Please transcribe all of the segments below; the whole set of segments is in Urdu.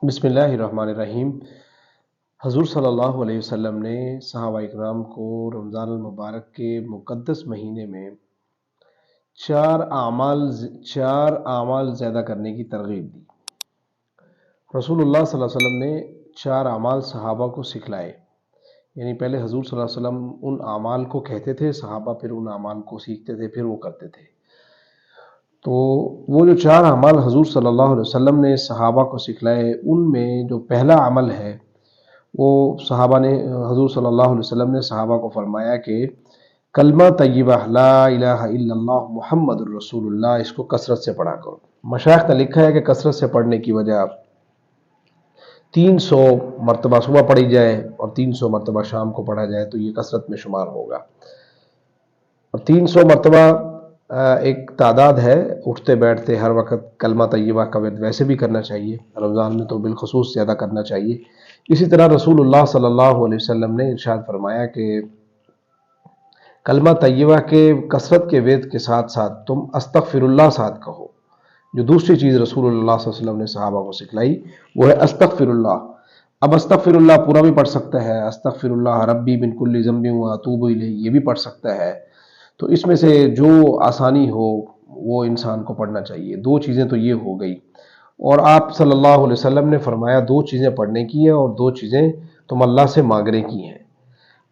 بسم اللہ الرحمن الرحیم۔ حضور صلی اللہ علیہ وسلم نے صحابہ اکرام کو رمضان المبارک کے مقدس مہینے میں چار اعمال زیادہ کرنے کی ترغیب دی۔ رسول اللہ صلی اللہ علیہ وسلم نے چار اعمال صحابہ کو سکھلائے، یعنی پہلے حضور صلی اللہ علیہ وسلم ان اعمال کو کہتے تھے، صحابہ پھر ان اعمال کو سیکھتے تھے، پھر وہ کرتے تھے۔ تو وہ جو چار اعمال حضور صلی اللہ علیہ وسلم نے صحابہ کو سکھلائے، ان میں جو پہلا عمل ہے وہ حضور صلی اللہ علیہ وسلم نے صحابہ کو فرمایا کہ کلمہ طیبہ لا الہ الا اللہ محمد الرسول اللہ، اس کو کثرت سے پڑھا کرو۔ مشائخ نے لکھا ہے کہ کثرت سے پڑھنے کی وجہ 300 مرتبہ صبح پڑھی جائے اور 300 مرتبہ شام کو پڑھا جائے تو یہ کثرت میں شمار ہوگا۔ اور 300 مرتبہ ایک تعداد ہے، اٹھتے بیٹھتے ہر وقت کلمہ طیبہ کا ورد ویسے بھی کرنا چاہیے، رمضان میں تو بالخصوص زیادہ کرنا چاہیے۔ اسی طرح رسول اللہ صلی اللہ علیہ وسلم نے ارشاد فرمایا کہ کلمہ طیبہ کے کثرت کے ورد کے ساتھ ساتھ تم استغفر اللہ ساتھ کہو۔ جو دوسری چیز رسول اللہ صلی اللہ علیہ وسلم نے صحابہ کو سکھلائی وہ ہے استغفر اللہ۔ اب استغفر اللہ پورا بھی پڑھ سکتا ہے، استغفر اللہ ربی من کل ذنب واتوب الیہ یہ بھی پڑھ سکتا ہے۔ تو اس میں سے جو آسانی ہو وہ انسان کو پڑھنا چاہیے۔ دو چیزیں تو یہ ہو گئی، اور آپ صلی اللہ علیہ وسلم نے فرمایا دو چیزیں پڑھنے کی ہیں اور دو چیزیں تم اللہ سے مانگنے کی ہیں۔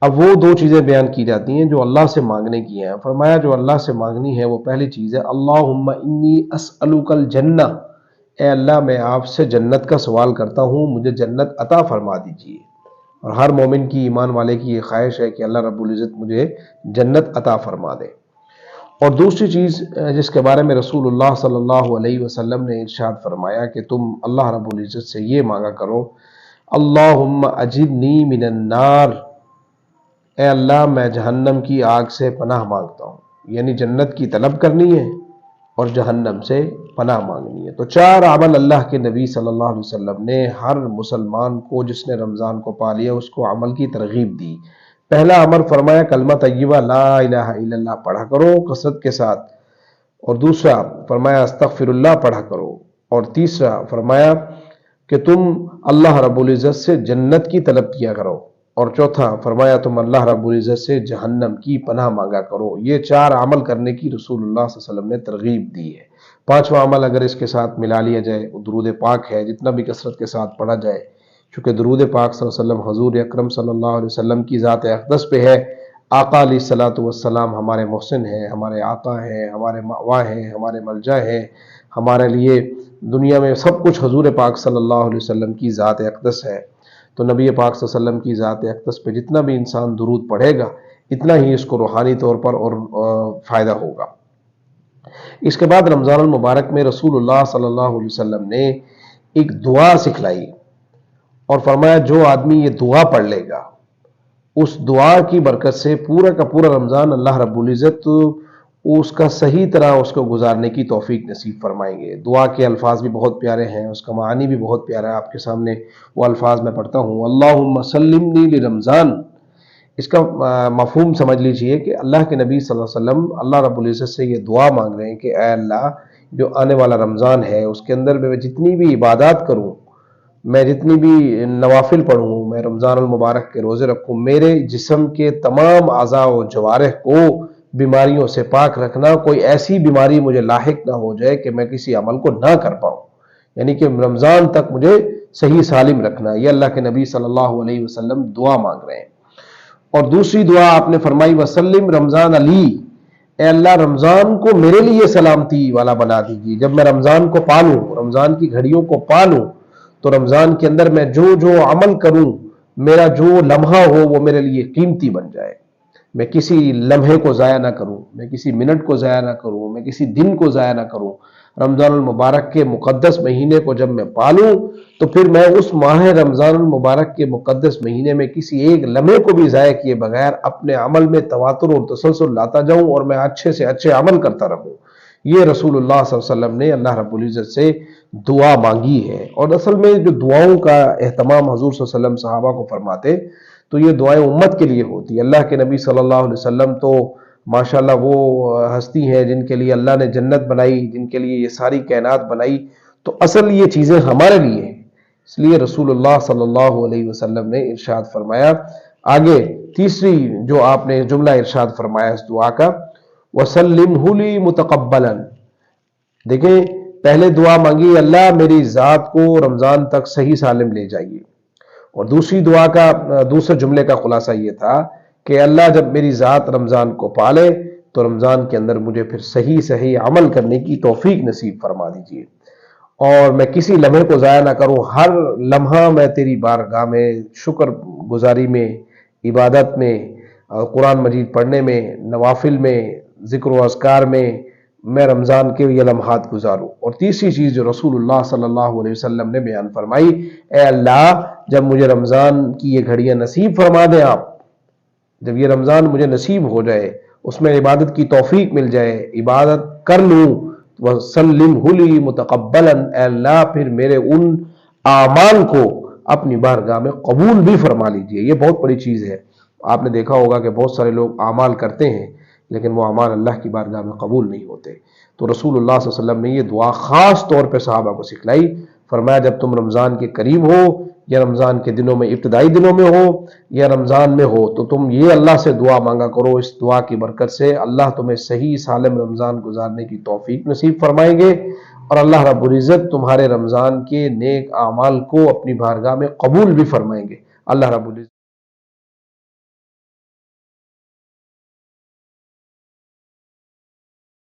اب وہ دو چیزیں بیان کی جاتی ہیں جو اللہ سے مانگنے کی ہیں۔ فرمایا جو اللہ سے مانگنی ہے وہ پہلی چیز ہے اللہم انی اسألک الجنہ، اے اللہ میں آپ سے جنت کا سوال کرتا ہوں، مجھے جنت عطا فرما دیجیے۔ اور ہر مومن کی، ایمان والے کی یہ خواہش ہے کہ اللہ رب العزت مجھے جنت عطا فرما دے۔ اور دوسری چیز جس کے بارے میں رسول اللہ صلی اللہ علیہ وسلم نے ارشاد فرمایا کہ تم اللہ رب العزت سے یہ مانگا کرو اللہم اجرنی من النار، اے اللہ میں جہنم کی آگ سے پناہ مانگتا ہوں، یعنی جنت کی طلب کرنی ہے اور جہنم سے پناہ مانگنی ہے۔ تو چار عمل اللہ کے نبی صلی اللہ علیہ وسلم نے ہر مسلمان کو جس نے رمضان کو پا لیا اس کو عمل کی ترغیب دی۔ پہلا عمل فرمایا کلمہ طیبہ لا الہ الا اللہ پڑھا کرو کثرت کے ساتھ، اور دوسرا فرمایا استغفر اللہ پڑھا کرو، اور تیسرا فرمایا کہ تم اللہ رب العزت سے جنت کی طلب کیا کرو، اور چوتھا فرمایا تم اللہ رب العزت سے جہنم کی پناہ مانگا کرو۔ یہ چار عمل کرنے کی رسول اللہ صلی اللہ علیہ وسلم نے ترغیب دی ہے۔ پانچواں عمل اگر اس کے ساتھ ملا لیا جائے وہ درود پاک ہے، جتنا بھی کثرت کے ساتھ پڑھا جائے، چونکہ درود پاک صلی اللہ علیہ وسلم حضور اکرم صلی اللہ علیہ وسلم کی ذات اقدس پہ ہے۔ آقا علیہ الصلوۃ والسلام ہمارے محسن ہیں، ہمارے آقا ہیں، ہمارے مأوا ہیں، ہمارے ملجا ہیں، ہمارے لیے دنیا میں سب کچھ حضور پاک صلی اللہ علیہ وسلم کی ذات اقدس ہے۔ تو نبی پاک صلی اللہ علیہ وسلم کی ذات اقدس پہ جتنا بھی انسان درود پڑھے گا اتنا ہی اس کو روحانی طور پر اور فائدہ ہوگا۔ اس کے بعد رمضان المبارک میں رسول اللہ صلی اللہ علیہ وسلم نے ایک دعا سکھلائی اور فرمایا جو آدمی یہ دعا پڑھ لے گا اس دعا کی برکت سے پورا کا پورا رمضان اللہ رب العزت اس کا صحیح طرح اس کو گزارنے کی توفیق نصیب فرمائیں گے۔ دعا کے الفاظ بھی بہت پیارے ہیں، اس کا معنی بھی بہت پیارا ہے، آپ کے سامنے وہ الفاظ میں پڑھتا ہوں۔ اللہم سلمنی لرمضان، اس کا مفہوم سمجھ لیجئے کہ اللہ کے نبی صلی اللہ علیہ وسلم اللہ رب العزت سے یہ دعا مانگ رہے ہیں کہ اے اللہ جو آنے والا رمضان ہے اس کے اندر میں جتنی بھی عبادات کروں، میں جتنی بھی نوافل پڑھوں، میں رمضان المبارک کے روزے رکھوں، میرے جسم کے تمام اعضاء و جوارح کو بیماریوں سے پاک رکھنا، کوئی ایسی بیماری مجھے لاحق نہ ہو جائے کہ میں کسی عمل کو نہ کر پاؤں، یعنی کہ رمضان تک مجھے صحیح سالم رکھنا۔ یہ اللہ کے نبی صلی اللہ علیہ وسلم دعا مانگ رہے ہیں۔ اور دوسری دعا آپ نے فرمائی وسلم رمضان علی، اے اللہ رمضان کو میرے لیے سلامتی والا بنا دیجیے۔ جب میں رمضان کو پالوں، رمضان کی گھڑیوں کو پالوں، تو رمضان کے اندر میں جو جو عمل کروں، میرا جو لمحہ ہو وہ میرے لیے قیمتی بن جائے، میں کسی لمحے کو ضائع نہ کروں، میں کسی منٹ کو ضائع نہ کروں، میں کسی دن کو ضائع نہ کروں۔ رمضان المبارک کے مقدس مہینے کو جب میں پالوں تو پھر میں اس ماہ رمضان المبارک کے مقدس مہینے میں کسی ایک لمحے کو بھی ضائع کیے بغیر اپنے عمل میں تواتر اور تسلسل لاتا جاؤں اور میں اچھے سے اچھے عمل کرتا رہوں۔ یہ رسول اللہ صلی اللہ علیہ وسلم نے اللہ رب العزت سے دعا مانگی ہے۔ اور اصل میں جو دعاؤں کا اہتمام حضور صلی اللہ علیہ وسلم صحابہ کو فرماتے تو یہ دعائیں امت کے لیے ہوتی ہے۔ اللہ کے نبی صلی اللہ علیہ وسلم تو ماشاءاللہ وہ ہستی ہیں جن کے لیے اللہ نے جنت بنائی، جن کے لیے یہ ساری کائنات بنائی، تو اصل یہ چیزیں ہمارے لیے ہیں۔ اس لیے رسول اللہ صلی اللہ علیہ وسلم نے ارشاد فرمایا، آگے تیسری جو آپ نے جملہ ارشاد فرمایا اس دعا کا، وَسَلِّمْهُ لِي مُتَقَبَّلًا، دیکھیں پہلے دعا مانگی اللہ میری ذات کو رمضان تک صحیح سالم لے جائیے، اور دوسری دعا کا دوسرے جملے کا خلاصہ یہ تھا کہ اللہ جب میری ذات رمضان کو پالے تو رمضان کے اندر مجھے پھر صحیح عمل کرنے کی توفیق نصیب فرما دیجیے، اور میں کسی لمحے کو ضائع نہ کروں، ہر لمحہ میں تیری بارگاہ میں شکر گزاری میں، عبادت میں، قرآن مجید پڑھنے میں، نوافل میں، ذکر و اذکار میں رمضان کے یہ لمحات گزاروں۔ اور تیسری چیز جو رسول اللہ صلی اللہ علیہ وسلم نے بیان فرمائی، اے اللہ جب مجھے رمضان کی یہ گھڑیاں نصیب فرما دیں آپ، جب یہ رمضان مجھے نصیب ہو جائے، اس میں عبادت کی توفیق مل جائے، عبادت کر لوں، وَسَلِّمْهُ لِي مُتَقَبَّلًا، اے اللہ پھر میرے ان اعمال کو اپنی بارگاہ میں قبول بھی فرما لیجئے۔ یہ بہت بڑی چیز ہے۔ آپ نے دیکھا ہوگا کہ بہت سارے لوگ اعمال کرتے ہیں لیکن وہ اعمال اللہ کی بارگاہ میں قبول نہیں ہوتے۔ تو رسول اللہ صلی اللہ علیہ وسلم نے یہ دعا خاص طور پہ صحابہ کو سکھلائی، فرمایا جب تم رمضان کے قریب ہو یا رمضان کے دنوں میں، ابتدائی دنوں میں ہو یا رمضان میں ہو، تو تم یہ اللہ سے دعا مانگا کرو، اس دعا کی برکت سے اللہ تمہیں صحیح سالم رمضان گزارنے کی توفیق نصیب فرمائیں گے، اور اللہ رب العزت تمہارے رمضان کے نیک اعمال کو اپنی بارگاہ میں قبول بھی فرمائیں گے۔ اللہ رب العزت